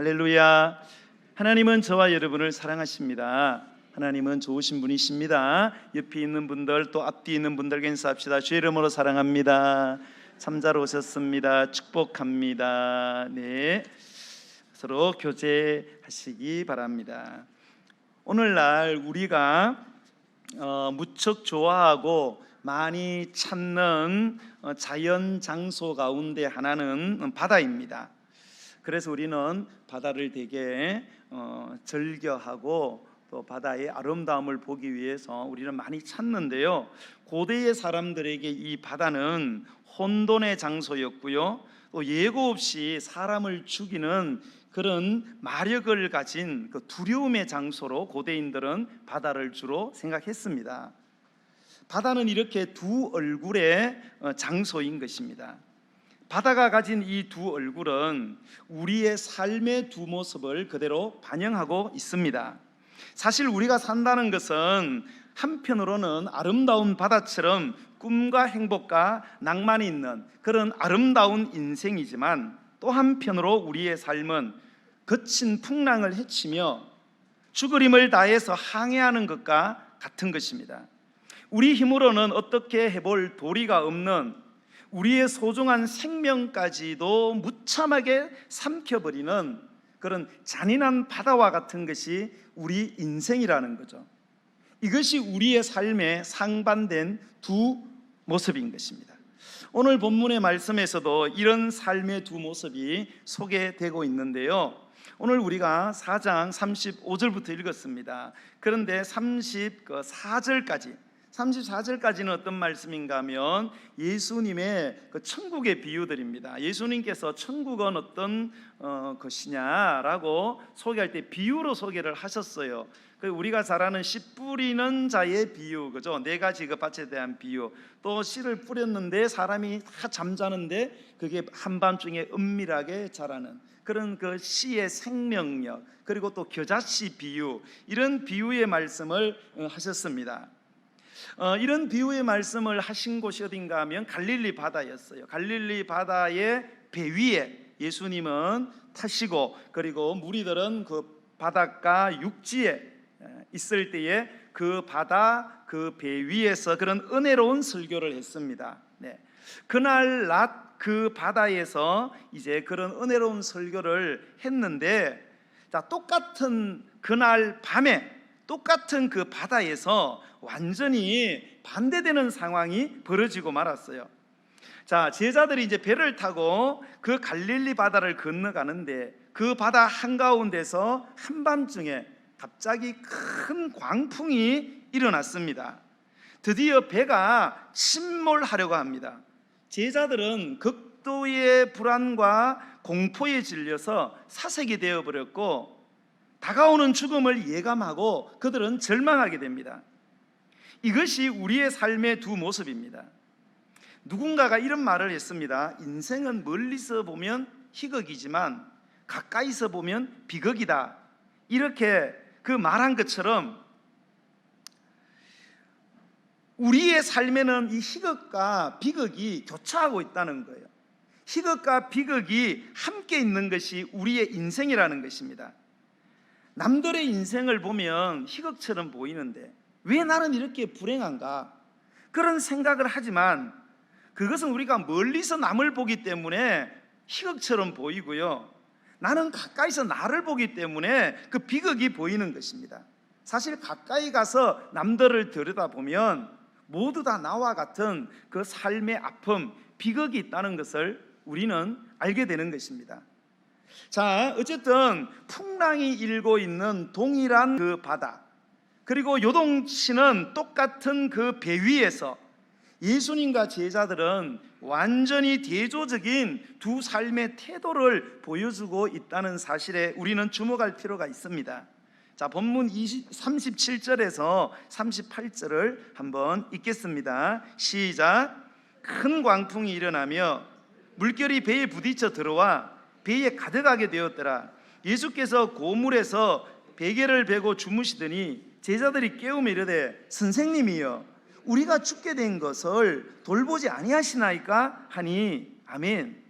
할렐루야. 하나님은 저와 여러분을 사랑하십니다. 하나님은 좋으신 분이십니다. 옆에 있는 분들 또 앞뒤 있는 분들께 인사합시다. 주의 이름으로 사랑합니다. 참자로 오셨습니다. 축복합니다. 네, 서로 교제하시기 바랍니다. 오늘날 우리가 무척 좋아하고 많이 찾는 자연 장소 가운데 하나는 바다입니다. 그래서 우리는 바다를 되게 즐겨하고 또 바다의 아름다움을 보기 위해서 우리는 많이 찾는데요, 고대의 사람들에게 이 바다는 혼돈의 장소였고요, 또 예고 없이 사람을 죽이는 그런 마력을 가진 그 두려움의 장소로 고대인들은 바다를 주로 생각했습니다. 바다는 이렇게 두 얼굴의 장소인 것입니다. 바다가 가진 이 두 얼굴은 우리의 삶의 두 모습을 그대로 반영하고 있습니다. 사실 우리가 산다는 것은 한편으로는 아름다운 바다처럼 꿈과 행복과 낭만이 있는 그런 아름다운 인생이지만, 또 한편으로 우리의 삶은 거친 풍랑을 헤치며 죽을 힘을 다해서 항해하는 것과 같은 것입니다. 우리 힘으로는 어떻게 해볼 도리가 없는 우리의 소중한 생명까지도 무참하게 삼켜버리는 그런 잔인한 바다와 같은 것이 우리 인생이라는 거죠. 이것이 우리의 삶의 상반된 두 모습인 것입니다. 오늘 본문의 말씀에서도 이런 삶의 두 모습이 소개되고 있는데요, 오늘 우리가 4장 35절부터 읽었습니다. 그런데 34절까지는 어떤 말씀인가 하면 예수님의 그 천국의 비유들입니다. 예수님께서 천국은 어떤 것이냐라고 소개할 때 비유로 소개를 하셨어요. 우리가 잘 아는 씨 뿌리는 자의 비유, 그죠? 네 가지 그 밭에 대한 비유. 또 씨를 뿌렸는데 사람이 다 잠자는데 그게 한밤중에 은밀하게 자라는 그런 그 씨의 생명력, 그리고 또 겨자씨 비유, 이런 비유의 말씀을 하셨습니다. 이런 비유의 말씀을 하신 곳이 어딘가 하면 갈릴리 바다였어요. 갈릴리 바다의 배 위에 예수님은 타시고, 그리고 무리들은 그 바닷가 육지에 있을 때에 그 바다 그 배 위에서 그런 은혜로운 설교를 했습니다. 네. 그날 낮 그 바다에서 이제 그런 은혜로운 설교를 했는데, 똑같은 그날 밤에 똑같은 그 바다에서 완전히 반대되는 상황이 벌어지고 말았어요. 제자들이 이제 배를 타고 그 갈릴리 바다를 건너가는데, 그 바다 한가운데서 한밤중에 갑자기 큰 광풍이 일어났습니다. 드디어 배가 침몰하려고 합니다. 제자들은 극도의 불안과 공포에 질려서 사색이 되어버렸고, 다가오는 죽음을 예감하고 그들은 절망하게 됩니다. 이것이 우리의 삶의 두 모습입니다. 누군가가 이런 말을 했습니다. 인생은 멀리서 보면 희극이지만 가까이서 보면 비극이다. 이렇게 그 말한 것처럼 우리의 삶에는 이 희극과 비극이 교차하고 있다는 거예요. 희극과 비극이 함께 있는 것이 우리의 인생이라는 것입니다. 남들의 인생을 보면 희극처럼 보이는데 왜 나는 이렇게 불행한가, 그런 생각을 하지만 그것은 우리가 멀리서 남을 보기 때문에 희극처럼 보이고요, 나는 가까이서 나를 보기 때문에 그 비극이 보이는 것입니다. 사실 가까이 가서 남들을 들여다보면 모두 다 나와 같은 그 삶의 아픔, 비극이 있다는 것을 우리는 알게 되는 것입니다. 어쨌든 풍랑이 일고 있는 동일한 그 바다, 그리고 요동치는 똑같은 그 배 위에서 예수님과 제자들은 완전히 대조적인 두 삶의 태도를 보여주고 있다는 사실에 우리는 주목할 필요가 있습니다. 본문 37절에서 38절을 한번 읽겠습니다. 시작. 큰 광풍이 일어나며 물결이 배에 부딪혀 들어와 배에 가득하게 되었더라. 예수께서 고물에서 베개를 베고 주무시더니 제자들이 깨우며 이르되 선생님이여, 우리가 죽게 된 것을 돌보지 아니하시나이까 하니 아멘.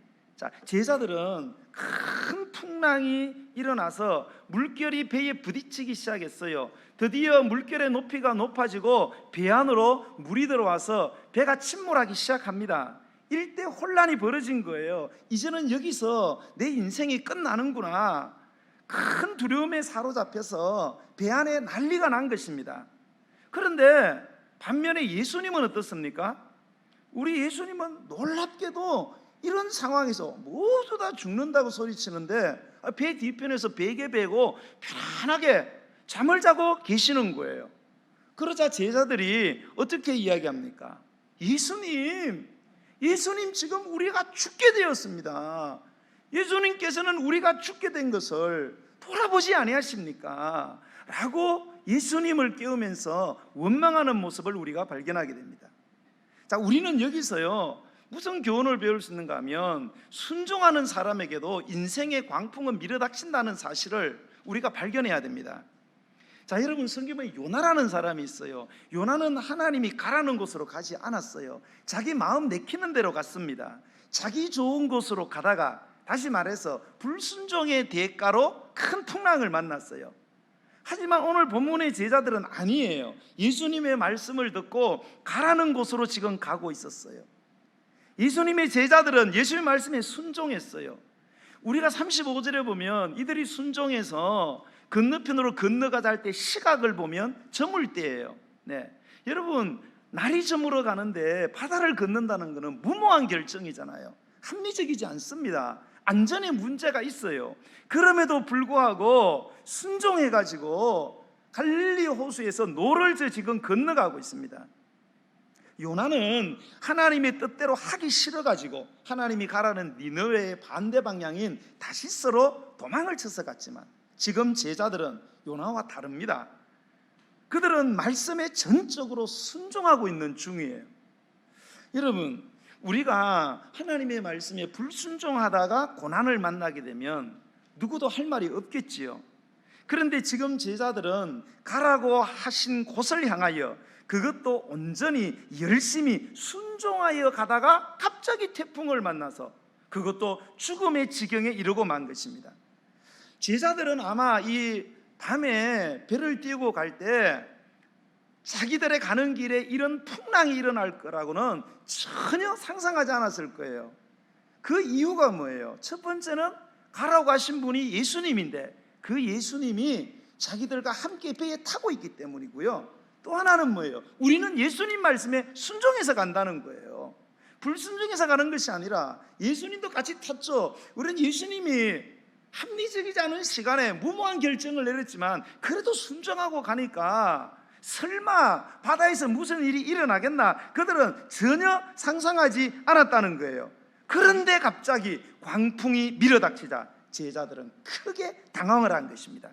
제자들은 큰 풍랑이 일어나서 물결이 배에 부딪히기 시작했어요. 드디어 물결의 높이가 높아지고 배 안으로 물이 들어와서 배가 침몰하기 시작합니다. 일대 혼란이 벌어진 거예요. 이제는 여기서 내 인생이 끝나는구나. 큰 두려움에 사로잡혀서 배 안에 난리가 난 것입니다. 그런데 반면에 예수님은 어떻습니까? 우리 예수님은 놀랍게도 이런 상황에서 모두 다 죽는다고 소리치는데 배 뒤편에서 베개 베고 편안하게 잠을 자고 계시는 거예요. 그러자 제자들이 어떻게 이야기합니까? 예수님 지금 우리가 죽게 되었습니다. 예수님께서는 우리가 죽게 된 것을 돌아보지 아니하십니까? 라고 예수님을 깨우면서 원망하는 모습을 우리가 발견하게 됩니다. 자, 우리는 여기서요 무슨 교훈을 배울 수 있는가 하면 순종하는 사람에게도 인생의 광풍은 밀어닥친다는 사실을 우리가 발견해야 됩니다. 자, 여러분, 성경에 요나라는 사람이 있어요. 요나는 하나님이 가라는 곳으로 가지 않았어요. 자기 마음 내키는 대로 갔습니다. 자기 좋은 곳으로 가다가 다시 말해서 불순종의 대가로 큰 풍랑을 만났어요. 하지만 오늘 본문의 제자들은 아니에요. 예수님의 말씀을 듣고 가라는 곳으로 지금 가고 있었어요. 예수님의 제자들은 예수님의 말씀에 순종했어요. 우리가 35절에 보면 이들이 순종해서 건너편으로 건너가자 할 때 시각을 보면 저물 때예요. 네. 여러분, 날이 저물어 가는데 바다를 건넌다는 것은 무모한 결정이잖아요. 합리적이지 않습니다. 안전에 문제가 있어요. 그럼에도 불구하고 순종해가지고 갈릴리 호수에서 노를 저 지금 건너가고 있습니다. 요나는 하나님의 뜻대로 하기 싫어가지고 하나님이 가라는 니느웨의 반대 방향인 다시스로 도망을 쳐서 갔지만 지금 제자들은 요나와 다릅니다. 그들은 말씀에 전적으로 순종하고 있는 중이에요. 여러분, 우리가 하나님의 말씀에 불순종하다가 고난을 만나게 되면 누구도 할 말이 없겠지요. 그런데 지금 제자들은 가라고 하신 곳을 향하여 그것도 온전히 열심히 순종하여 가다가 갑자기 태풍을 만나서 그것도 죽음의 지경에 이르고 만 것입니다. 제자들은 아마 이 밤에 배를 띄우고 갈 때 자기들의 가는 길에 이런 풍랑이 일어날 거라고는 전혀 상상하지 않았을 거예요. 그 이유가 뭐예요? 첫 번째는 가라고 하신 분이 예수님인데 그 예수님이 자기들과 함께 배에 타고 있기 때문이고요. 또 하나는 뭐예요? 우리는 예수님 말씀에 순종해서 간다는 거예요. 불순종해서 가는 것이 아니라 예수님도 같이 탔죠. 우리는 예수님이 합리적이지 않은 시간에 무모한 결정을 내렸지만 그래도 순종하고 가니까 설마 바다에서 무슨 일이 일어나겠나 그들은 전혀 상상하지 않았다는 거예요. 그런데 갑자기 광풍이 밀어닥치자 제자들은 크게 당황을 한 것입니다.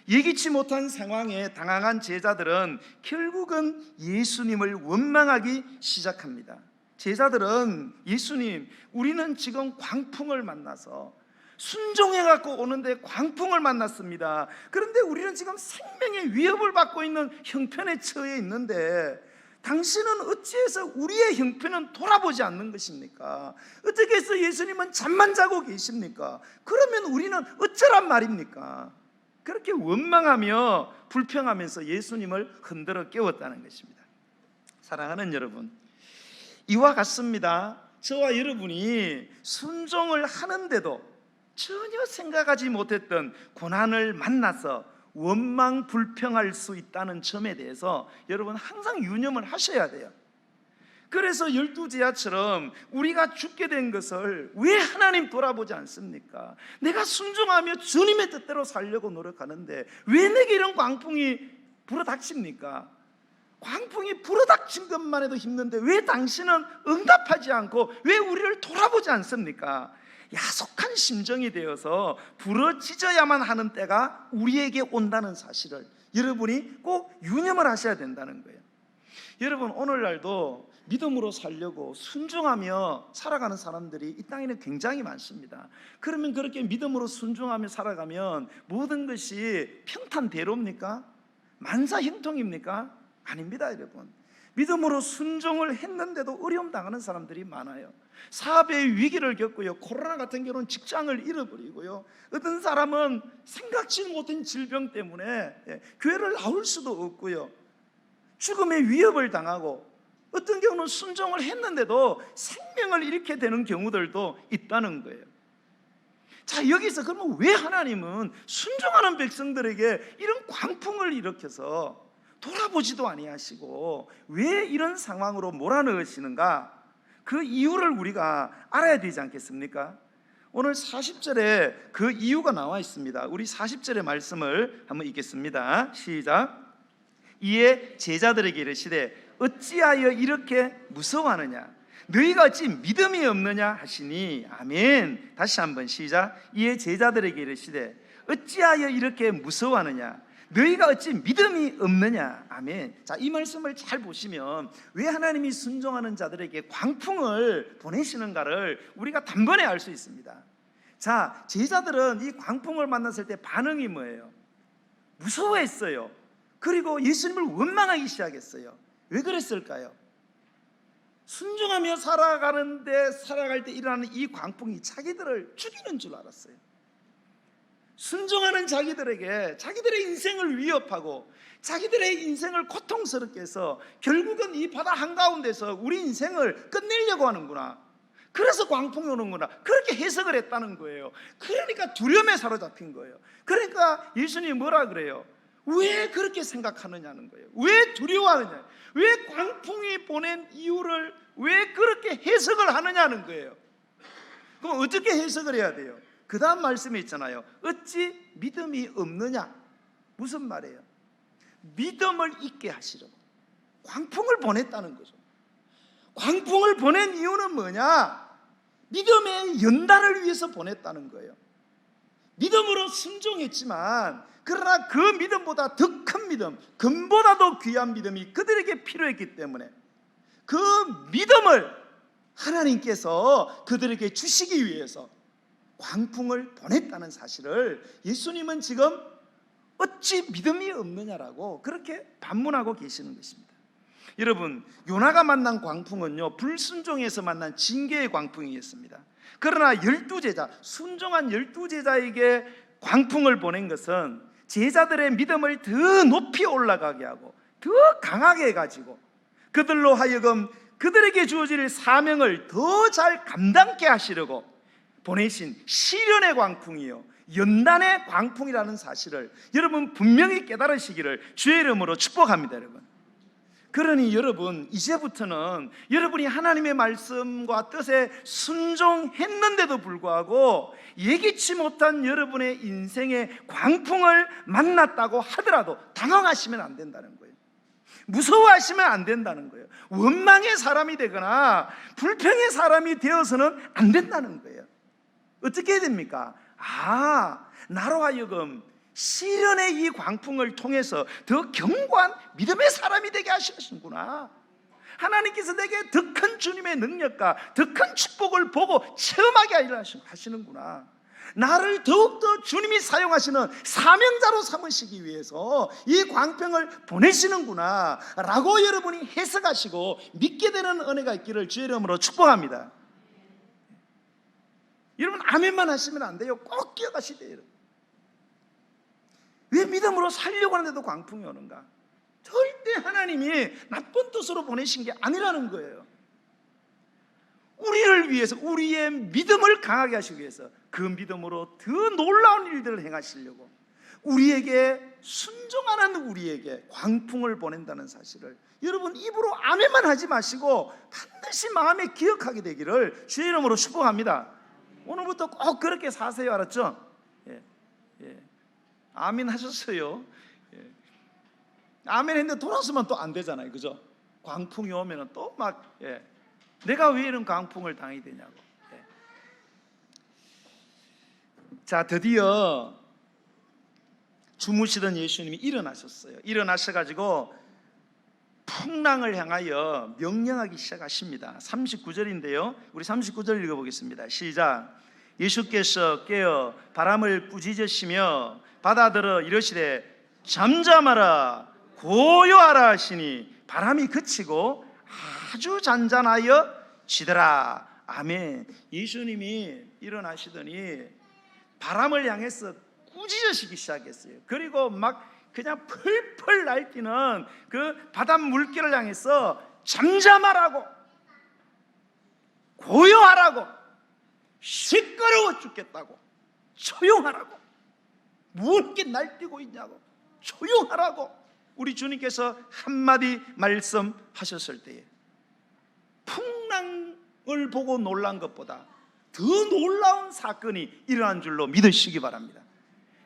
예기치 못한 상황에 당황한 제자들은 결국은 예수님을 원망하기 시작합니다. 제자들은 예수님, 우리는 지금 광풍을 만나서 순종해갖고 오는데 광풍을 만났습니다. 그런데 우리는 지금 생명의 위협을 받고 있는 형편에 처해 있는데 당신은 어찌해서 우리의 형편은 돌아보지 않는 것입니까? 어떻게 해서 예수님은 잠만 자고 계십니까? 그러면 우리는 어쩌란 말입니까? 그렇게 원망하며 불평하면서 예수님을 흔들어 깨웠다는 것입니다. 사랑하는 여러분, 이와 같습니다. 저와 여러분이 순종을 하는데도 전혀 생각하지 못했던 고난을 만나서 원망 불평할 수 있다는 점에 대해서 여러분 항상 유념을 하셔야 돼요. 그래서 12제자처럼 우리가 죽게 된 것을 왜 하나님 돌아보지 않습니까? 내가 순종하며 주님의 뜻대로 살려고 노력하는데 왜 내게 이런 광풍이 불어닥칩니까? 광풍이 불어닥친 것만 해도 힘든데 왜 당신은 응답하지 않고 왜 우리를 돌아보지 않습니까? 야속한 심정이 되어서 부러지져야만 하는 때가 우리에게 온다는 사실을 여러분이 꼭 유념을 하셔야 된다는 거예요. 여러분, 오늘날도 믿음으로 살려고 순종하며 살아가는 사람들이 이 땅에는 굉장히 많습니다. 그러면 그렇게 믿음으로 순종하며 살아가면 모든 것이 평탄대로입니까? 만사형통입니까? 아닙니다, 여러분. 믿음으로 순종을 했는데도 어려움 당하는 사람들이 많아요. 사업의 위기를 겪고요, 코로나 같은 경우는 직장을 잃어버리고요, 어떤 사람은 생각지 못한 질병 때문에 교회를 나올 수도 없고요, 죽음의 위협을 당하고, 어떤 경우는 순종을 했는데도 생명을 잃게 되는 경우들도 있다는 거예요. 자, 여기서 그러면 왜 하나님은 순종하는 백성들에게 이런 광풍을 일으켜서 돌아보지도 아니하시고 왜 이런 상황으로 몰아넣으시는가? 그 이유를 우리가 알아야 되지 않겠습니까? 오늘 40절에 그 이유가 나와 있습니다. 우리 40절의 말씀을 한번 읽겠습니다. 시작. 이에 제자들에게 이르시되 어찌하여 이렇게 무서워하느냐? 너희가 어찌 믿음이 없느냐 하시니. 아멘. 다시 한번 시작. 이에 제자들에게 이르시되 어찌하여 이렇게 무서워하느냐? 너희가 어찌 믿음이 없느냐. 아멘. 자, 이 말씀을 잘 보시면 왜 하나님이 순종하는 자들에게 광풍을 보내시는가를 우리가 단번에 알 수 있습니다. 자, 제자들은 이 광풍을 만났을 때 반응이 뭐예요? 무서워했어요. 그리고 예수님을 원망하기 시작했어요. 왜 그랬을까요? 순종하며 살아갈 때 일어나는 이 광풍이 자기들을 죽이는 줄 알았어요. 순종하는 자기들에게 자기들의 인생을 위협하고 자기들의 인생을 고통스럽게 해서 결국은 이 바다 한가운데서 우리 인생을 끝내려고 하는구나, 그래서 광풍이 오는구나, 그렇게 해석을 했다는 거예요. 그러니까 두려움에 사로잡힌 거예요. 그러니까 예수님이 뭐라 그래요? 왜 그렇게 생각하느냐는 거예요. 왜 두려워하느냐, 왜 광풍이 보낸 이유를 왜 그렇게 해석을 하느냐는 거예요. 그럼 어떻게 해석을 해야 돼요? 그 다음 말씀에 있잖아요. 어찌 믿음이 없느냐. 무슨 말이에요? 믿음을 잊게 하시려고 광풍을 보냈다는 거죠. 광풍을 보낸 이유는 뭐냐? 믿음의 연단을 위해서 보냈다는 거예요. 믿음으로 순종했지만 그러나 그 믿음보다 더 큰 믿음, 금보다도 귀한 믿음이 그들에게 필요했기 때문에 그 믿음을 하나님께서 그들에게 주시기 위해서 광풍을 보냈다는 사실을 예수님은 지금 어찌 믿음이 없느냐라고 그렇게 반문하고 계시는 것입니다. 여러분, 요나가 만난 광풍은요, 불순종에서 만난 징계의 광풍이었습니다. 그러나 12제자, 순종한 12제자에게 광풍을 보낸 것은 제자들의 믿음을 더 높이 올라가게 하고 더 강하게 해가지고 그들로 하여금 그들에게 주어질 사명을 더 잘 감당케 하시려고 보내신 시련의 광풍이요, 연단의 광풍이라는 사실을 여러분 분명히 깨달으시기를 주의 이름으로 축복합니다. 여러분, 그러니 여러분, 이제부터는 여러분이 하나님의 말씀과 뜻에 순종했는데도 불구하고 예기치 못한 여러분의 인생의 광풍을 만났다고 하더라도 당황하시면 안 된다는 거예요. 무서워하시면 안 된다는 거예요. 원망의 사람이 되거나 불평의 사람이 되어서는 안 된다는 거예요. 어떻게 해야 됩니까? 나로 하여금 시련의 이 광풍을 통해서 더 견고한 믿음의 사람이 되게 하시는구나. 하나님께서 내게 더 큰 주님의 능력과 더 큰 축복을 보고 체험하게 하시는구나. 나를 더욱더 주님이 사용하시는 사명자로 삼으시기 위해서 이 광풍을 보내시는구나 라고 여러분이 해석하시고 믿게 되는 은혜가 있기를 주의 이름으로 축복합니다. 여러분, 아멘만 하시면 안 돼요. 꼭 기억하셔야 돼요. 왜 믿음으로 살려고 하는데도 광풍이 오는가? 절대 하나님이 나쁜 뜻으로 보내신 게 아니라는 거예요. 우리를 위해서, 우리의 믿음을 강하게 하시기 위해서 그 믿음으로 더 놀라운 일들을 행하시려고 우리에게, 순종하는 우리에게 광풍을 보낸다는 사실을 여러분 입으로 아멘만 하지 마시고 반드시 마음에 기억하게 되기를 주의 이름으로 축복합니다. 오늘부터 꼭 그렇게 사세요. 알았죠? 아멘 하셨어요. 아멘 했는데 돌아서면 또 안 되잖아요. 그죠? 광풍이 오면 또 막 내가 왜 이런 광풍을 당해야 되냐고. 자, 드디어 주무시던 예수님이 일어나셨어요. 일어나셔가지고 풍랑을 향하여 명령하기 시작하십니다. 39절인데요 우리 39절 읽어보겠습니다. 시작. 예수께서 깨어 바람을 꾸짖으시며 바다들어 이르시되 잠잠하라 고요하라 하시니 바람이 그치고 아주 잔잔하여 지더라. 아멘. 예수님이 일어나시더니 바람을 향해서 꾸짖으시기 시작했어요. 그리고 막 그냥 펄펄 날뛰는 그 바닷 물결을 향해서 잠잠하라고, 고요하라고, 시끄러워 죽겠다고, 조용하라고, 뭘 이렇게 날뛰고 있냐고, 조용하라고 우리 주님께서 한마디 말씀하셨을 때에 풍랑을 보고 놀란 것보다 더 놀라운 사건이 일어난 줄로 믿으시기 바랍니다.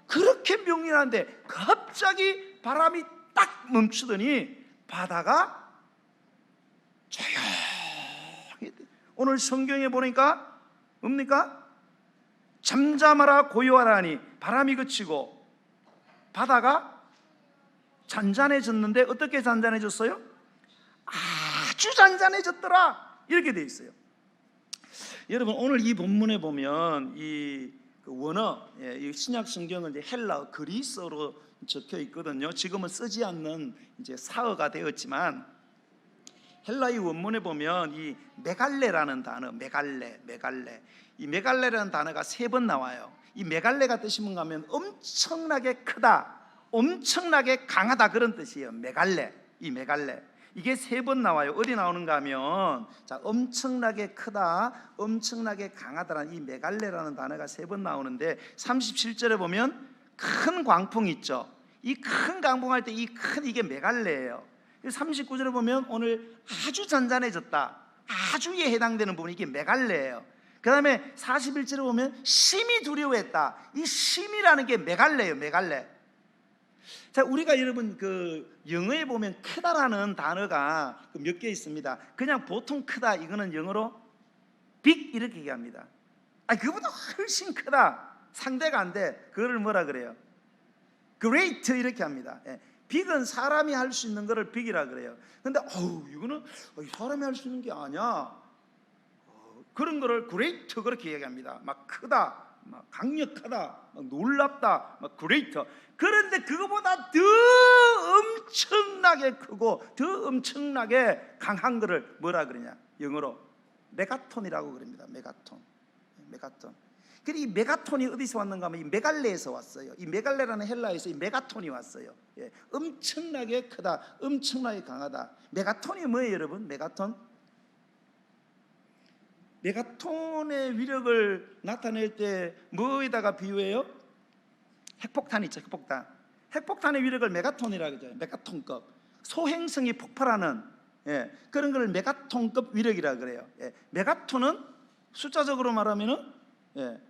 그렇게 명령하는데 갑자기 바람이 딱 멈추더니 바다가 조용히, 오늘 성경에 보니까 뭡니까? 잠잠하라 고요하라 하니 바람이 그치고 바다가 잔잔해졌는데 어떻게 잔잔해졌어요? 아주 잔잔해졌더라, 이렇게 돼 있어요. 여러분, 오늘 이 본문에 보면 이 원어, 이 신약 성경은 이제 헬라어, 그리스어로 적혀 있거든요. 지금은 쓰지 않는 이제 사어가 되었지만 헬라의 원문에 보면 이 메갈레라는 단어, 메갈레, 이 메갈레라는 단어가 3번 나와요. 이 메갈레가 뜻이 뭔가 하면 엄청나게 크다, 엄청나게 강하다, 그런 뜻이에요. 메갈레, 이 메갈레. 이게 3번 나와요. 어디 나오는가 하면, 자, 엄청나게 크다, 엄청나게 강하다라는 이 메갈레라는 단어가 3번 나오는데 37절에 보면 큰 광풍 있죠. 이 큰 광풍할 때 이 큰, 이게 메갈레예요. 39절에 보면 오늘 아주 잔잔해졌다, 아주에 해당되는 부분이 이게 메갈레예요. 그 다음에 41절에 보면 심히 두려워했다, 이 심이라는 게 메갈레예요. 메갈레. 자, 우리가 여러분 그 영어에 보면 크다라는 단어가 몇 개 있습니다. 그냥 보통 크다, 이거는 영어로 big 이렇게 얘기합니다. 그보다 훨씬 크다, 상대가 안 돼, 그거를 뭐라 그래요? great 이렇게 합니다. big은 사람이 할 수 있는 거를 big이라 그래요. 근데 이거는 사람이 할 수 있는 게 아니야, 그런 거를 great 그렇게 얘기합니다. 막 크다, 막 강력하다, 막 놀랍다, 막 great. 그런데 그거보다 더 엄청나게 크고 더 엄청나게 강한 거를 뭐라 그러냐, 영어로 메가톤이라고 그럽니다. 메가톤. 그리고 이 메가톤이 어디서 왔는가 하면 이 메갈레에서 왔어요. 이 메갈레라는 헬라에서 이 메가톤이 왔어요. 엄청나게 크다, 엄청나게 강하다. 메가톤이 뭐예요, 여러분? 메가톤의 위력을 나타낼 때 뭐에다가 비유해요? 핵폭탄 있죠, 핵폭탄의 위력을 메가톤이라고 하죠. 메가톤급, 소행성이 폭발하는 그런 걸 메가톤급 위력이라고 그래요. 메가톤은 숫자적으로 말하면은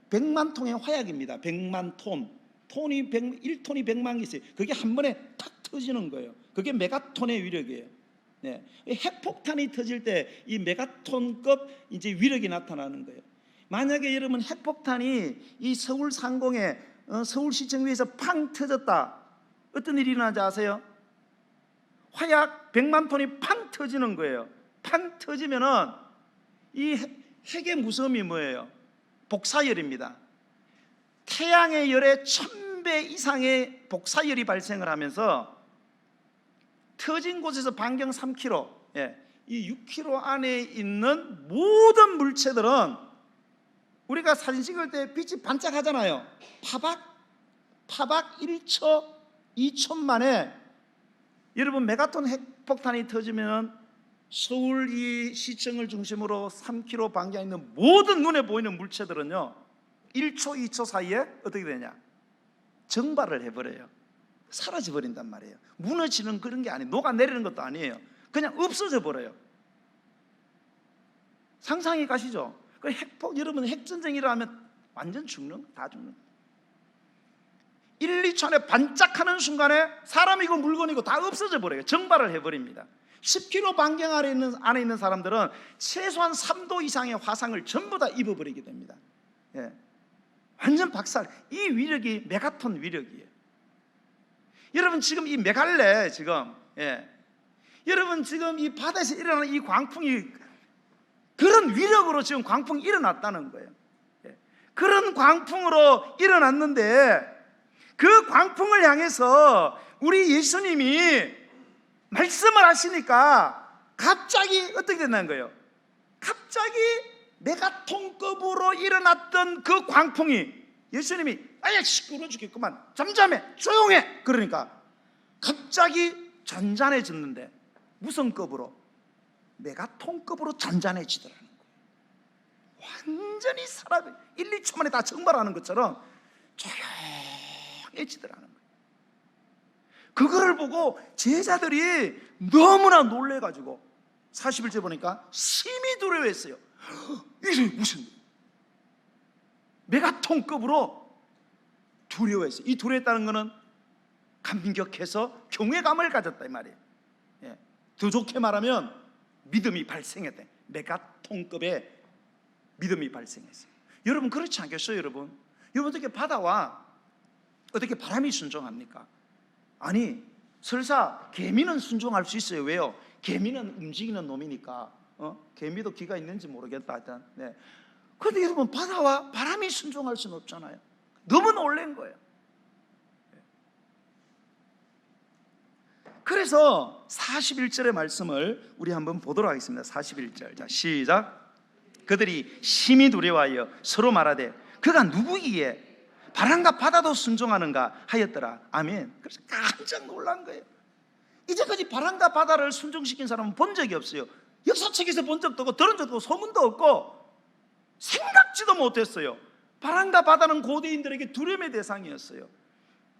100만 통의 화약입니다. 100만 톤. 톤이 1톤이 100만 개 있어요. 그게 한 번에 탁 터지는 거예요. 그게 메가톤의 위력이에요. 핵폭탄이 터질 때 이 메가톤급 이제 위력이 나타나는 거예요. 만약에 여러분 핵폭탄이 이 서울 상공에 서울시청 위에서 팡 터졌다, 어떤 일이 일어나지 아세요? 화약 100만 톤이 팡 터지는 거예요. 팡 터지면은 이 핵의 무서움이 뭐예요? 복사열입니다. 태양의 열의 1000배 이상의 복사열이 발생을 하면서 터진 곳에서 반경 3km, 이 6km 안에 있는 모든 물체들은 우리가 사진 찍을 때 빛이 반짝하잖아요. 파박 1초, 2초 만에 여러분 메가톤 핵폭탄이 터지면 서울 이 시청을 중심으로 3km 반경에 있는 모든 눈에 보이는 물체들은요 1초, 2초 사이에 어떻게 되냐? 증발을 해버려요. 사라져버린단 말이에요. 무너지는 그런 게 아니에요. 녹아내리는 것도 아니에요. 그냥 없어져 버려요. 상상이 가시죠? 여러분 핵전쟁이 일어나면 완전 다 죽는. 1, 2초 안에 반짝하는 순간에 사람이고 물건이고 다 없어져 버려요. 증발을 해버립니다. 10km 반경 안에 있는 사람들은 최소한 3도 이상의 화상을 전부 다 입어버리게 됩니다. 완전 박살. 이 위력이 메가톤 위력이에요. 여러분 지금 이 메갈레 여러분 지금 이 바다에서 일어나는 이 광풍이 그런 위력으로 지금 광풍이 일어났다는 거예요. 그런 광풍으로 일어났는데 그 광풍을 향해서 우리 예수님이 말씀을 하시니까 갑자기 어떻게 된다는 거예요? 갑자기 메가톤급으로 일어났던 그 광풍이, 예수님이 아예 시끄러워 죽겠구만, 잠잠해, 조용해, 그러니까 갑자기 잔잔해졌는데 무슨 급으로? 메가톤급으로 잔잔해지더라는 거예요. 완전히 사람이 1, 2초 만에 다 증발하는 것처럼 조용해지더라는 거예요. 그거를 보고 제자들이 너무나 놀래가지고 41절 보니까 심히 두려워했어요. 이게 무슨 메가톤급으로 두려워했어요. 이 두려워했다는 것은 감격해서 경외감을 가졌다 이 말이에요. 예. 더 좋게 말하면 믿음이 발생했다. 메가톤급의 믿음이 발생했어요. 여러분 그렇지 않겠어요? 여러분 어떻게 바다와 어떻게 바람이 순종합니까? 아니 설사 개미는 순종할 수 있어요. 왜요? 개미는 움직이는 놈이니까. 개미도 귀가 있는지 모르겠다 하여튼. 네. 그런데 여러분 바다와 바람이 순종할 수는 없잖아요. 너무 놀란 거예요. 그래서 41절의 말씀을 우리 한번 보도록 하겠습니다. 41절. 자, 시작. 그들이 심히 두려워하여 서로 말하되 그가 누구기에 바람과 바다도 순종하는가 하였더라. 아멘. 그래서 깜짝 놀란 거예요. 이제까지 바람과 바다를 순종시킨 사람은 본 적이 없어요. 역사책에서 본 적도 없고 들은 적도 없고 소문도 없고 생각지도 못했어요. 바람과 바다는 고대인들에게 두려움의 대상이었어요.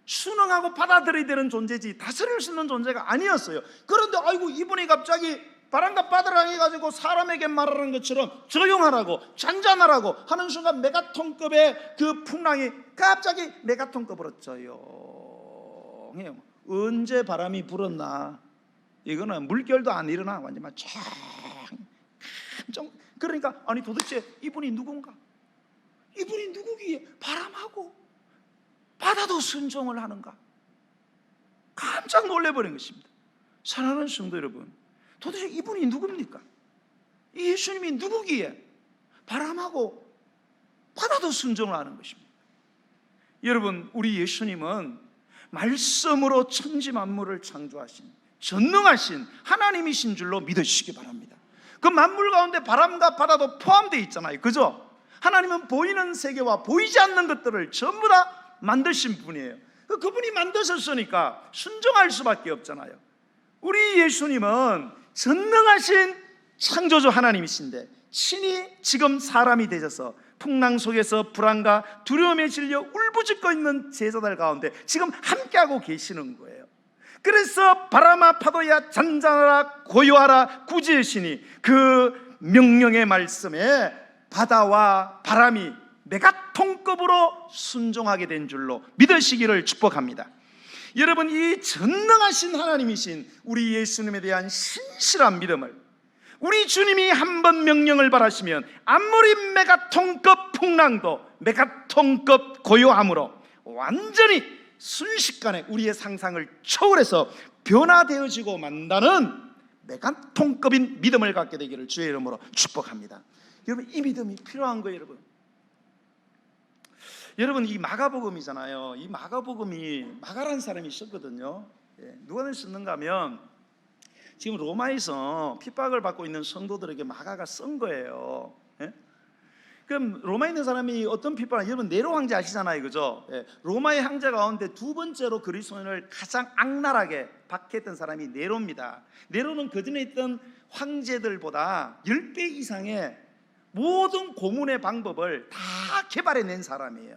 순응하고 받아들여야 되는 존재지 다스릴 수 있는 존재가 아니었어요. 그런데 아이고 이분이 갑자기 바람과 바다를 향해가지고 사람에게 말하는 것처럼 조용하라고 잔잔하라고 하는 순간 메가톤급의 그 풍랑이 갑자기 메가톤급으로 조용해요. 언제 바람이 불었나? 이거는 물결도 안 일어나. 완전히 깜짝. 그러니까 아니 도대체 이분이 누군가? 이분이 누구기에 바람하고 바다도 순종을 하는가? 깜짝 놀래버린 것입니다. 사랑하는 성도 여러분, 도대체 이분이 누굽니까? 이 예수님이 누구기에 바람하고 바다도 순종을 하는 것입니다. 여러분 우리 예수님은 말씀으로 천지 만물을 창조하신 전능하신 하나님이신 줄로 믿으시기 바랍니다. 그 만물 가운데 바람과 바다도 포함되어 있잖아요. 그죠? 하나님은 보이는 세계와 보이지 않는 것들을 전부 다 만드신 분이에요. 그분이 만드셨으니까 순종할 수밖에 없잖아요. 우리 예수님은 전능하신 창조주 하나님이신데 친히 지금 사람이 되셔서 풍랑 속에서 불안과 두려움에 질려 울부짖고 있는 제자들 가운데 지금 함께하고 계시는 거예요. 그래서 바람아 파도야 잔잔하라 고요하라 구지으시니 그 명령의 말씀에 바다와 바람이 메가톤급으로 순종하게 된 줄로 믿으시기를 축복합니다. 여러분 이 전능하신 하나님이신 우리 예수님에 대한 신실한 믿음을 우리 주님이 한 번 명령을 발하시면 아무리 메가톤급 풍랑도 메가톤급 고요함으로 완전히 순식간에 우리의 상상을 초월해서 변화되어지고 만다는 메가톤급인 믿음을 갖게 되기를 주의 이름으로 축복합니다. 여러분 이 믿음이 필요한 거예요. 여러분 이 마가복음이잖아요. 이 마가복음이 마가라는 사람이 있었거든요. 누가 썼는가 하면 지금 로마에서 핍박을 받고 있는 성도들에게 마가가 쓴 거예요. 그럼 로마에 있는 사람이 어떤 핍박을, 여러분 네로 황제 아시잖아요. 그죠? 로마의 황제 가운데 두 번째로 그리스도인을 가장 악랄하게 박해했던 사람이 네로입니다. 네로는 그전에 있던 황제들보다 10배 이상의 모든 고문의 방법을 다 개발해낸 사람이에요.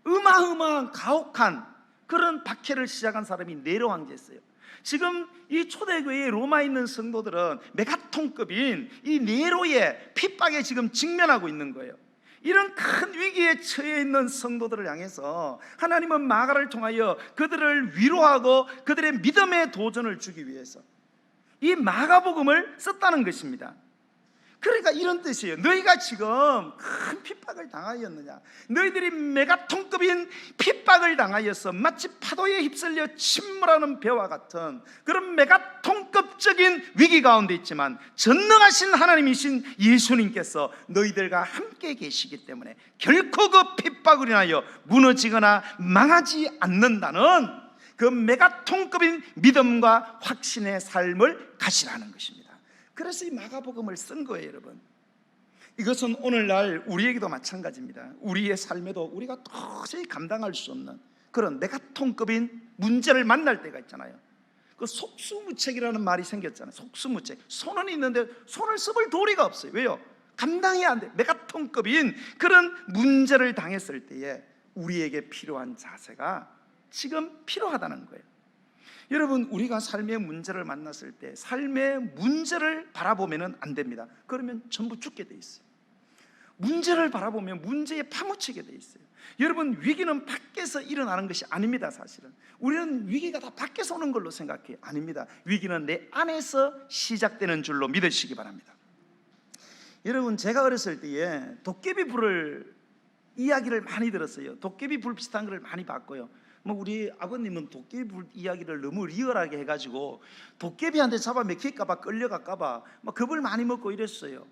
어마어마한 가혹한 그런 박해를 시작한 사람이 네로 황제였어요. 지금 이 초대교회에 로마에 있는 성도들은 메가톤급인 이 네로의 핍박에 지금 직면하고 있는 거예요. 이런 큰 위기에 처해 있는 성도들을 향해서 하나님은 마가를 통하여 그들을 위로하고 그들의 믿음의 도전을 주기 위해서 이 마가복음을 썼다는 것입니다. 그러니까 이런 뜻이에요. 너희가 지금 큰 핍박을 당하였느냐? 너희들이 메가톤급인 핍박을 당하여서 마치 파도에 휩쓸려 침몰하는 배와 같은 그런 메가톤급적인 위기 가운데 있지만 전능하신 하나님이신 예수님께서 너희들과 함께 계시기 때문에 결코 그 핍박을 인하여 무너지거나 망하지 않는다는 그 메가톤급인 믿음과 확신의 삶을 가시라는 것입니다. 그래서 이 마가복음을 쓴 거예요, 여러분. 이것은 오늘날 우리에게도 마찬가지입니다. 우리의 삶에도 우리가 도저히 감당할 수 없는 그런 메가톤급인 문제를 만날 때가 있잖아요. 그 속수무책이라는 말이 생겼잖아요. 속수무책. 손은 있는데 손을 써볼 도리가 없어요. 왜요? 감당이 안 돼. 메가톤급인 그런 문제를 당했을 때에 우리에게 필요한 자세가 지금 필요하다는 거예요. 여러분, 우리가 삶의 문제를 만났을 때 삶의 문제를 바라보면 안 됩니다. 그러면 전부 죽게 돼 있어요. 문제를 바라보면 문제에 파묻히게 돼 있어요. 여러분, 위기는 밖에서 일어나는 것이 아닙니다. 사실은 우리는 위기가 다 밖에서 오는 걸로 생각해요. 아닙니다. 위기는 내 안에서 시작되는 줄로 믿으시기 바랍니다. 여러분, 제가 어렸을 때에 도깨비 불을 이야기를 많이 들었어요. 도깨비 불 비슷한 걸 많이 봤고요. 우리 아버님은 도깨비 불 이야기를 너무 리얼하게 해가지고 도깨비한테 잡아 먹힐까봐 끌려갈까봐 겁을 많이 먹고 이랬어요.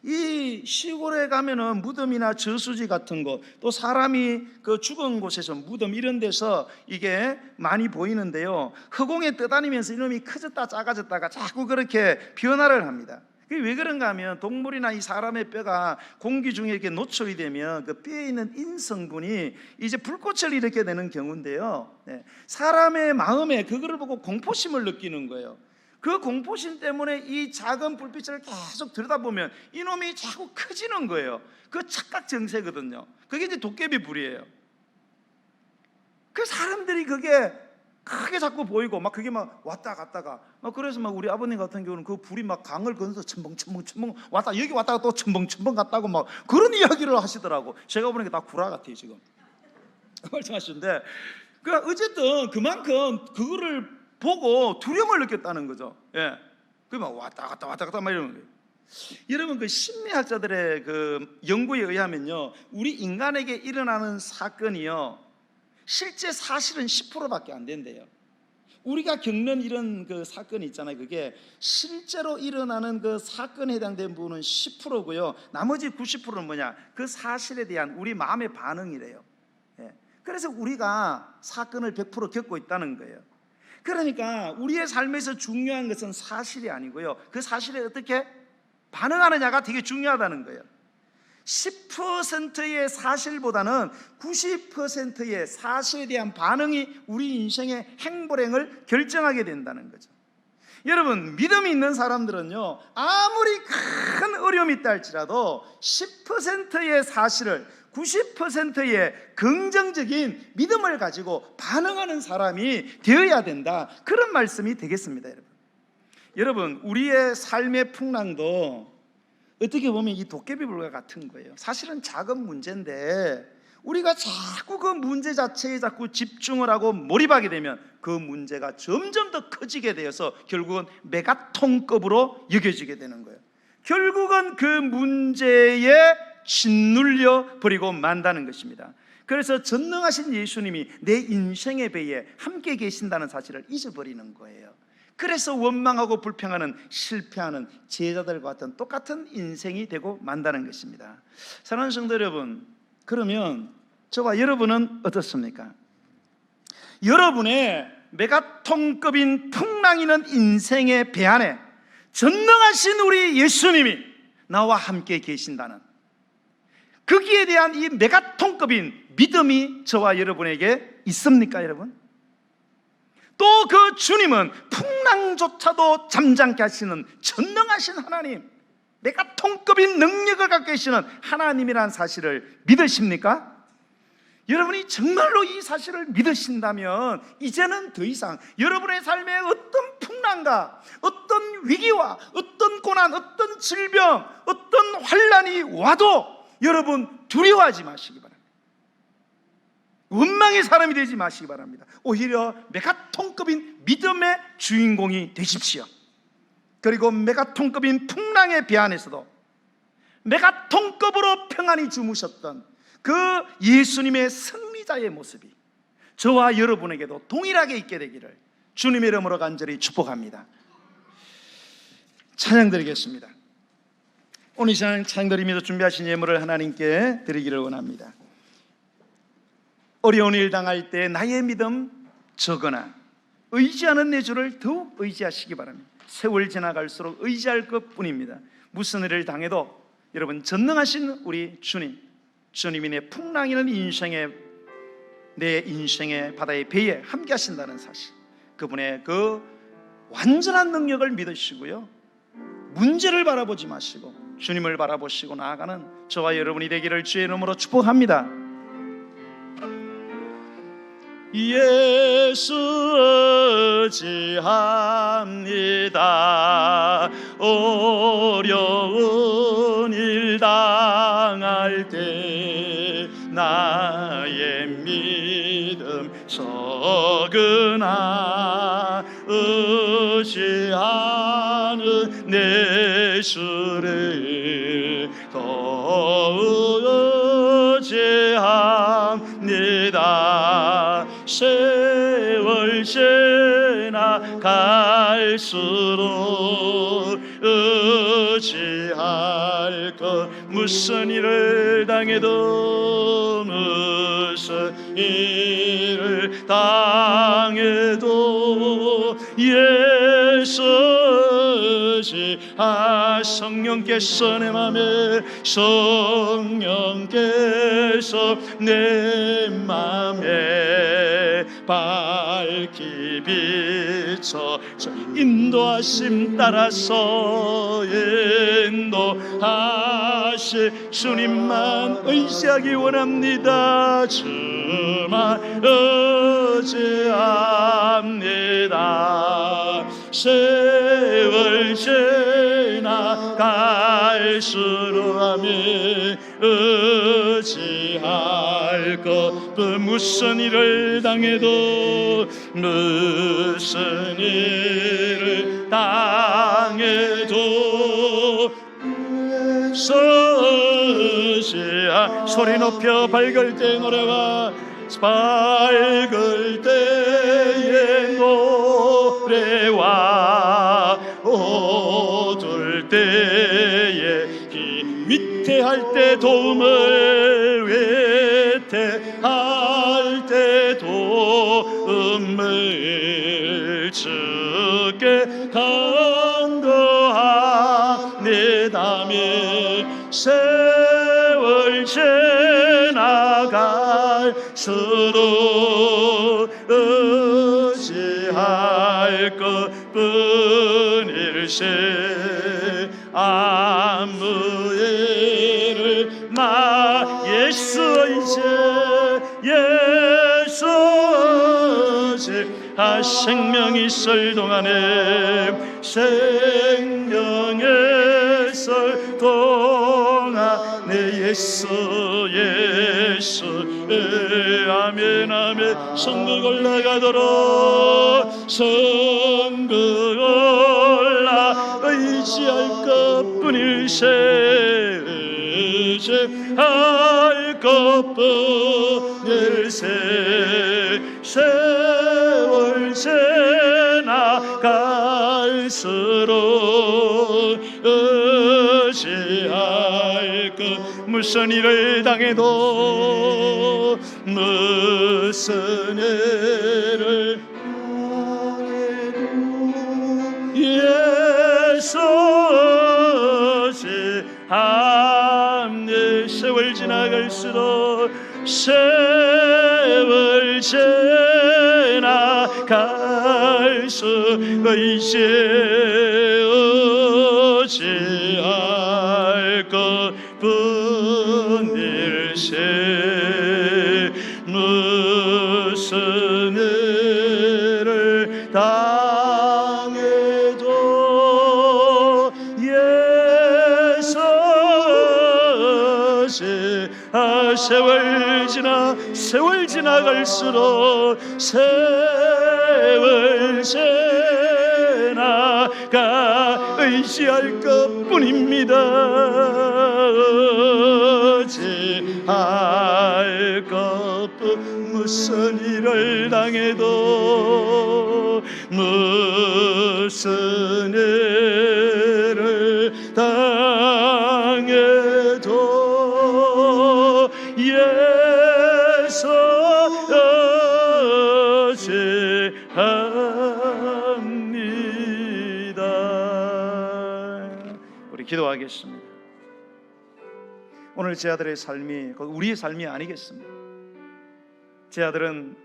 이 시골에 가면은 무덤이나 저수지 같은 거, 또 사람이 그 죽은 곳에서 무덤 이런 데서 이게 많이 보이는데요, 허공에 떠다니면서 이놈이 커졌다 작아졌다가 자꾸 그렇게 변화를 합니다. 그게 왜 그런가 하면 동물이나 이 사람의 뼈가 공기 중에 이렇게 노출이 되면 그 뼈에 있는 인성분이 이제 불꽃을 일으키게 되는 경우인데요, 사람의 마음에 그거를 보고 공포심을 느끼는 거예요. 그 공포심 때문에 이 작은 불빛을 계속 들여다보면 이놈이 자꾸 커지는 거예요. 그 착각 증세거든요. 그게 이제 도깨비 불이에요. 그 사람들이 그게 크게 자꾸 보이고 그게 왔다 갔다가 그래서 우리 아버님 같은 경우는 그 불이 강을 건너서 첨벙 왔다 여기 왔다가 또 첨벙 갔다고 그런 이야기를 하시더라고. 제가 보니까 다 구라 같아요 지금 말씀하시는데, 그러니까 어쨌든 그만큼 그거를 보고 두려움을 느꼈다는 거죠. 그 왔다 갔다 이러는 거예요. 여러분, 그 심리학자들의 그 연구에 의하면요, 우리 인간에게 일어나는 사건이요 실제 사실은 10%밖에 안 된대요. 우리가 겪는 이런 그 사건이 있잖아요. 그게 실제로 일어나는 그 사건에 해당된 부분은 10%고요. 나머지 90%는 뭐냐? 그 사실에 대한 우리 마음의 반응이래요. 그래서 우리가 사건을 100% 겪고 있다는 거예요. 그러니까 우리의 삶에서 중요한 것은 사실이 아니고요, 그 사실에 어떻게 반응하느냐가 되게 중요하다는 거예요. 10%의 사실보다는 90%의 사실에 대한 반응이 우리 인생의 행보행을 결정하게 된다는 거죠. 여러분, 믿음이 있는 사람들은요, 아무리 큰 어려움이 있다 할지라도 10%의 사실을 90%의 긍정적인 믿음을 가지고 반응하는 사람이 되어야 된다, 그런 말씀이 되겠습니다. 여러분, 우리의 삶의 풍랑도 어떻게 보면 이 도깨비불과 같은 거예요. 사실은 작은 문제인데 우리가 자꾸 그 문제 자체에 자꾸 집중을 하고 몰입하게 되면 그 문제가 점점 더 커지게 되어서 결국은 메가톤급으로 여겨지게 되는 거예요. 결국은 그 문제에 짓눌려 버리고 만다는 것입니다. 그래서 전능하신 예수님이 내 인생의 배에 함께 계신다는 사실을 잊어버리는 거예요. 그래서 원망하고 불평하는, 실패하는 제자들과 같은 똑같은 인생이 되고 만다는 것입니다. 사랑하는 성도 여러분, 그러면 저와 여러분은 어떻습니까? 여러분의 메가톤급인 풍랑이는 인생의 배 안에 전능하신 우리 예수님이 나와 함께 계신다는, 거기에 대한 이 메가톤급인 믿음이 저와 여러분에게 있습니까, 여러분? 또 그 주님은 풍랑조차도 잠잠케 하시는 전능하신 하나님, 메가톤급인 능력을 갖고 계시는 하나님이라는 사실을 믿으십니까? 여러분이 정말로 이 사실을 믿으신다면 이제는 더 이상 여러분의 삶에 어떤 풍랑과 어떤 위기와 어떤 고난, 어떤 질병, 어떤 환난이 와도 여러분 두려워하지 마시기 바랍니다. 원망의 사람이 되지 마시기 바랍니다. 오히려 메가톤급인 믿음의 주인공이 되십시오. 그리고 메가톤급인 풍랑의 배 안에서도 메가톤급으로 평안히 주무셨던 그 예수님의 승리자의 모습이 저와 여러분에게도 동일하게 있게 되기를 주님의 이름으로 간절히 축복합니다. 찬양 드리겠습니다. 오늘 이 시간 찬양 드리면서 준비하신 예물을 하나님께 드리기를 원합니다. 어려운 일 당할 때 나의 믿음 적으나 의지하는 내 주를 더욱 의지하시기 바랍니다. 세월 지나갈수록 의지할 것뿐입니다. 무슨 일을 당해도 여러분, 전능하신 우리 주님이 내 풍랑이는 내 인생의 바다의 배에 함께 하신다는 사실, 그분의 그 완전한 능력을 믿으시고요, 문제를 바라보지 마시고 주님을 바라보시고 나아가는 저와 여러분이 되기를 주의 이름으로 축복합니다. 예수 의지합니다. 어려운 일 당할 때 나의 믿음 적으나 의지하는 내 주를 더욱 의지합니다. 세월 지나갈수록 의지할 것, 무슨 일을 당해도 무슨 일을 당해도 예수 의지하. 성령께서 내 맘에, 성령께서 내 맘에 밝히 비춰 인도하심 따라서 인도하시 주님만 의지하기 원합니다. 주만 의지합니다. 세월 지나갈수록 아멘 의지할 것, 무슨 일을 당해도 무슨 일을 당해도 의지하. 소리 높여 밝을 때 노래와 밝을 때의 노래와 어두울 때에 위태할 때 도움을, 위태할 때 도움을 주께 간구하네다며 세월 지나갈수록 의지할 것뿐일세. 아무 일을 예수 의지, 예수 의지. 생명이 있을 동안에, 생명이 있을 동안에 예수 아멘 아멘. 성국 올라가도록, 성국 올라 의지할 것뿐일세. 의지할 것뿐일세. 세월 지나갈수록 의지할 것, 무슨 일을 당해도 무슨 일을 당해도 예수 의지합니다. 세월 지나갈수록, 세월 지나갈수록 의지할 것뿐일세. 무슨 일을 당해도 예수 세월 지나갈수록, 세월 지나가 의지할 것뿐입니다. 의지할 것뿐, 무슨 일을 당해도 무슨 일을 당해도 예수 의지 기도하겠습니다. 오늘 제 아들의 삶이 우리의 삶이 아니겠습니까? 제 아들은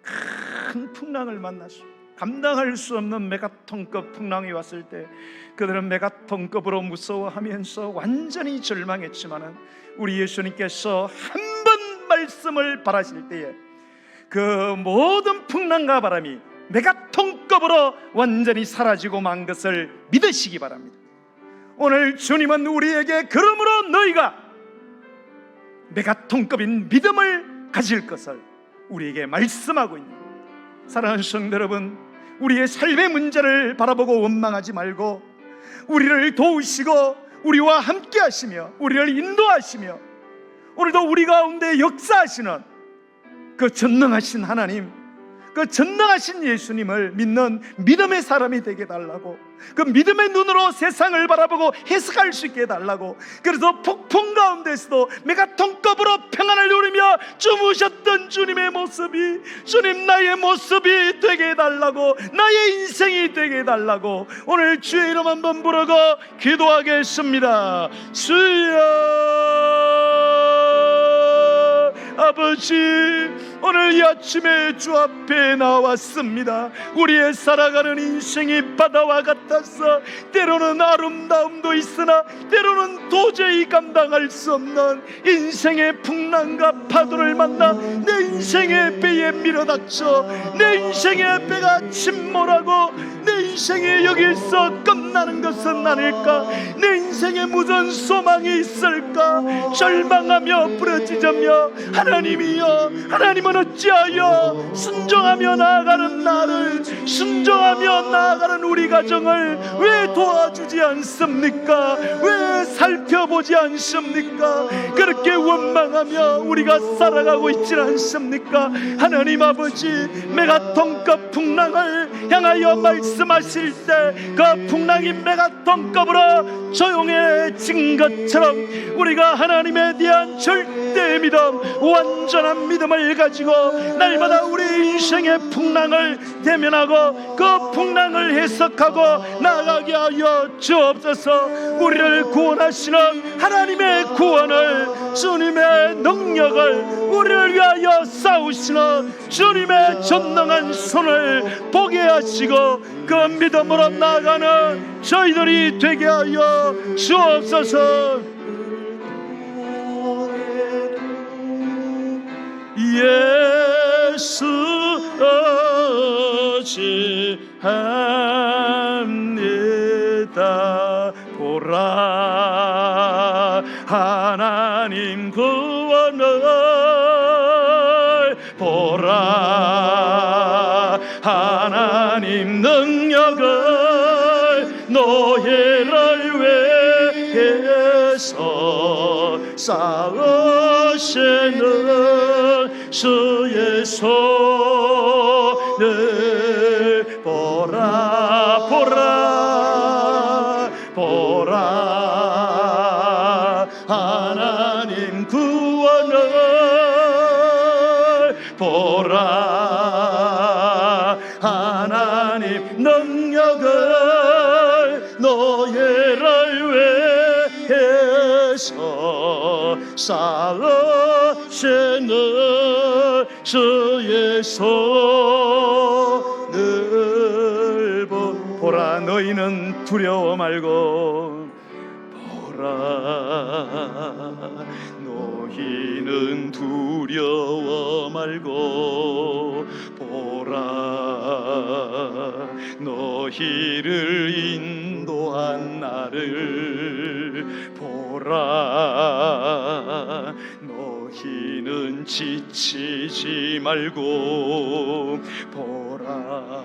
큰 풍랑을 만났습니다. 감당할 수 없는 메가톤급 풍랑이 왔을 때 그들은 메가톤급으로 무서워하면서 완전히 절망했지만은 우리 예수님께서 한 번 말씀을 바라실 때에 그 모든 풍랑과 바람이 메가톤급으로 완전히 사라지고 만 것을 믿으시기 바랍니다. 오늘 주님은 우리에게 그러므로 너희가 메가톤급인 믿음을 가질 것을 우리에게 말씀하고 있는, 사랑하는 성도 여러분, 우리의 삶의 문제를 바라보고 원망하지 말고 우리를 도우시고 우리와 함께 하시며 우리를 인도하시며 오늘도 우리 가운데 역사하시는 그 전능하신 하나님, 그 전능하신 예수님을 믿는 믿음의 사람이 되게 해달라고, 그 믿음의 눈으로 세상을 바라보고 해석할 수 있게 해달라고, 그래서 폭풍 가운데서도 메가톤급으로 평안을 누리며 주무셨던 주님의 모습이 주님 나의 모습이 되게 해달라고, 나의 인생이 되게 해달라고 오늘 주의 이름 한번 부르고 기도하겠습니다. 주여 아버지, 오늘 이 아침에 주 앞에 나왔습니다. 우리의 살아가는 인생이 바다와 같아서 때로는 아름다움도 있으나 때로는 도저히 감당할 수 없는 인생의 풍랑과 파도를 만나 내 인생의 배에 밀어닥쳐 내 인생의 배가 침몰하고 내 인생이 여기서 끝나는 것은 아닐까, 내 인생에 무슨 소망이 있을까 절망하며 부러지자며, 하나님이여, 하나님은 어찌하여 순종하며 나아가는 나를, 순종하며 나아가는 우리 가정을 왜 도와주지 않습니까? 왜 살펴보지 않습니까? 그렇게 원망하며 우리가 살아가고 있지 않습니까? 하나님 아버지, 메가톤급 풍랑을 향하여 말씀하실 때 그 풍랑이 메가톤급으로 조용해진 것처럼 우리가 하나님에 대한 절대 믿음, 완전한 믿음을 가지고 날마다 우리 인생의 풍랑을 대면하고 그 풍랑을 해석하고 나아가게 하여 주옵소서. 우리를 구원하시는 하나님의 구원을, 주님의 능력을, 우리를 위하여 싸우시는 주님의 전능한 손을 보게 하시고 그 믿음으로 나아가는 저희들이 되게 하여 주옵소서. 예수 어찌합니다. 보라 하나님 구원을, 보라 하나님 능력을, 노예를 위해서 싸우시는 주의 손을 보라, 보라, 보라 하나님 구원을, 보라 하나님 능력을, 노예를 위해서 싸우시는 주의 손을 보라. 너희는 두려워 말고, 보라 너희는 두려워 말고, 보라 너희를 인도한 나를, 보라 너희는 지치지 말고, 보라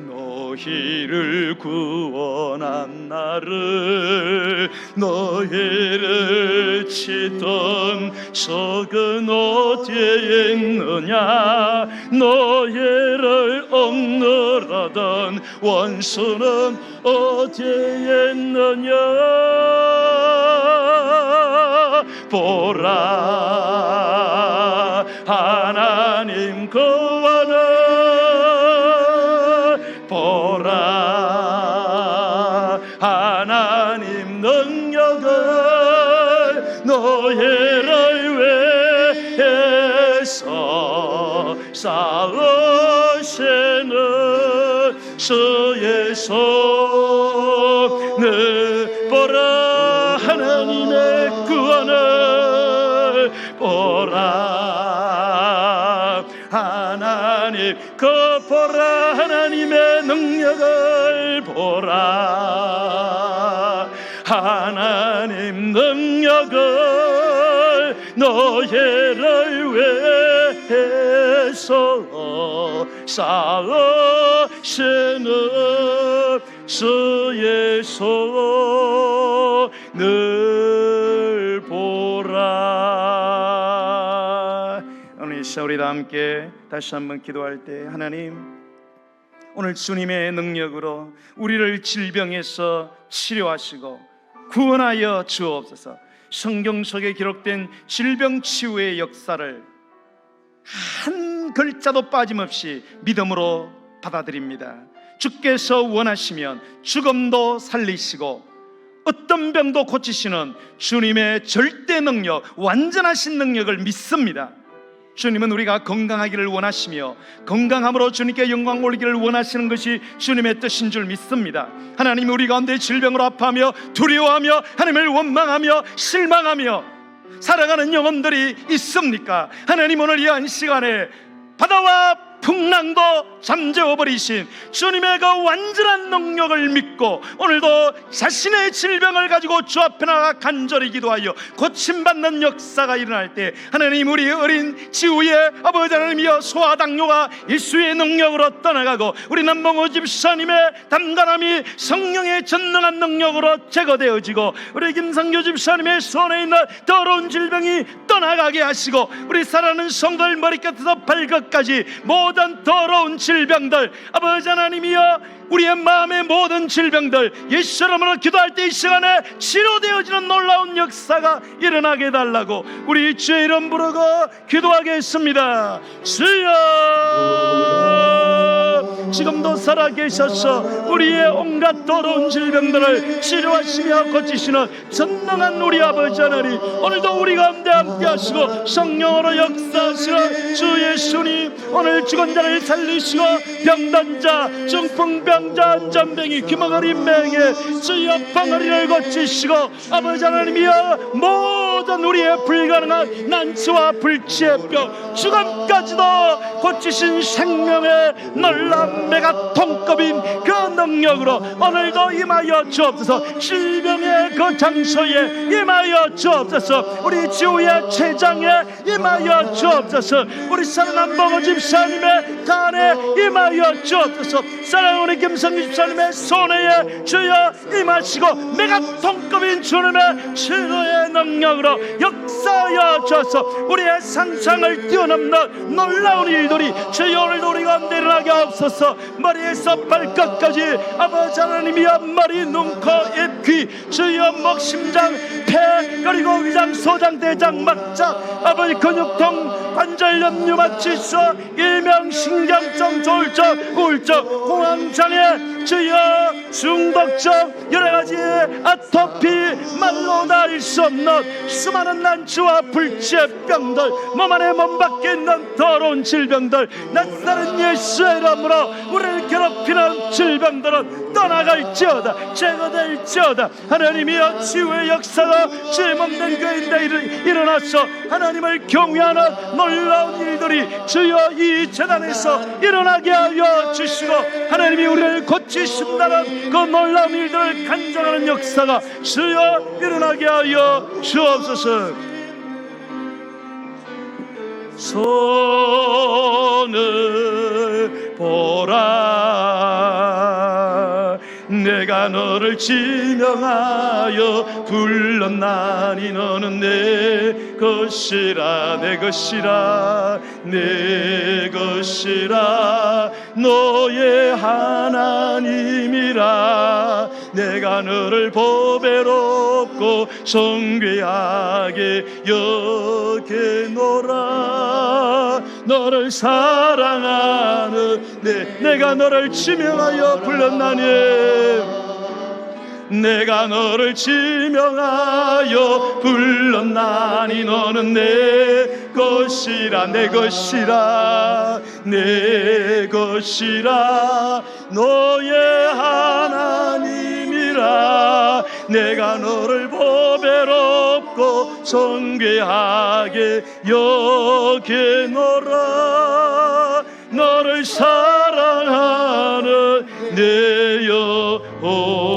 너희를 구원한 나를, 너희를 치던 적은 어디에 있느냐, 너희를 억눌하던 원수는 어디에 있느냐. 보라 하나님 구원을, 보라 하나님 쌓으시는 주의 손을 보라. 하나님의 구원을 보라. 하나님 그 보라. 하나님의 능력을 보라. 하나님 능력을 너희를 위해서 쌓으시는 주의 손을 보라. 오늘 이 시간 우리 다 함께 다시 한번 기도할 때, 하나님, 오늘 주님의 능력으로 우리를 질병에서 치료하시고 구원하여 주옵소서. 성경 속에 기록된 질병 치유의 역사를 한 글자도 빠짐없이 믿음으로 받아들입니다. 주께서 원하시면 죽음도 살리시고 어떤 병도 고치시는 주님의 절대 능력, 완전하신 능력을 믿습니다. 주님은 우리가 건강하기를 원하시며 건강함으로 주님께 영광 올리기를 원하시는 것이 주님의 뜻인 줄 믿습니다. 하나님이 우리 가운데 질병으로 아파하며 두려워하며 하나님을 원망하며 실망하며 살아가는 영혼들이 있습니까? 하나님, 오늘 이 한 시간에 바다와 풍랑도 잠재워버리신 주님의 그 완전한 능력을 믿고 오늘도 자신의 질병을 가지고 주 앞에 나가 간절히 기도하여 고침받는 역사가 일어날 때, 하나님, 우리 어린 지우의 아버지 하나님이여, 소아당뇨가 예수의 능력으로 떠나가고 우리 남봉호 집사님의 담가람이 성령의 전능한 능력으로 제거되어지고 우리 김상교 집사님의 손에 있는 더러운 질병이 떠나가게 하시고 우리 살아가는 성도들 머리끝에서 발끝까지 모든 더러운 질병들, 아버지 하나님이여, 우리의 마음의 모든 질병들 예수 이름으로 기도할 때 이 시간에 치료되어지는 놀라운 역사가 일어나게 해달라고 우리 주의 이름 부르고 기도하겠습니다. 주여, 지금도 살아계셔서 우리의 온갖 더러운 질병들을 치료하시며 고치시는 전능한 우리 아버지 하나님, 오늘도 우리 가운데 함께 하시고 성령으로 역사하시는 주 예수님, 오늘 죽은 자를 살리시고 병든 자, 중풍병자, 안전병이, 귀머거리 맹에 주여 벙어리를 고치시고 아버지 하나님이여, 모든 우리의 불가능한 난치와 불치의 병, 죽음까지도 고치신 생명의 놀라운 메가톤급인 그 능력으로 오늘도 임하여 주옵소서. 질병의 그 장소에 임하여 주옵소서. 우리 지우의 췌장에 임하여 주옵소서. 우리 사랑하는 봉호 집사님의 간에 임하여 주옵소서. 사랑하는 김성규 집사님의 손에 주여 임하시고 메가톤급인 주님의 치료의 능력으로 역사하여 주옵소서. 우리의 상상을 뛰어넘는 놀라운 일들이 주여 오늘도 우리 가운데 일어나게 하옵소서. 머리에서 발끝까지 아버지 하나님이여, 머리, 눈, 코, 입, 귀, 주여 목, 심장, 폐, 그리고 위장, 소장, 대장, 막자, 아버지 근육통, 관절염, 류마티스, 일명 신경증, 조울증, 우울증, 공황장애, 주여 중독증, 여러가지 아토피, 말로 나을 수 없는 수많은 난치와 불치의 병들, 몸 안에 몸 밖에 있는 더러운 질병들, 낯사는 예수의 이름으로 우리를 괴롭히는 질병들은 떠나갈지어다, 제거될지어다. 하나님이여, 치유의 역사가 주의 몸된 교회인데 일어나서 하나님을 경외하는 놀라운 일들이 주여 이 재단에서 일어나게 하여 주시고, 하나님이 우리를 고치신다는 그 놀라운 일들을 간증하는 역사가 주여 일어나게 하여 주옵소서. 손을 보라. 내가 너를 지명하여 불렀나니 너는 내 것이라, 내 것이라, 내 것이라, 너의 하나님이라. 내가 너를 보배롭고 존귀하게 여기노라. 너를 사랑하는 내가 너를 지명하여 불렀나니, 내가 너를 지명하여 불렀나니 너는 내 것이라 내 것이라 내 것이라 너의 하나님이라 내가 너를 보배롭고 존귀하게 여기노라 너를 사랑하는 내 영혼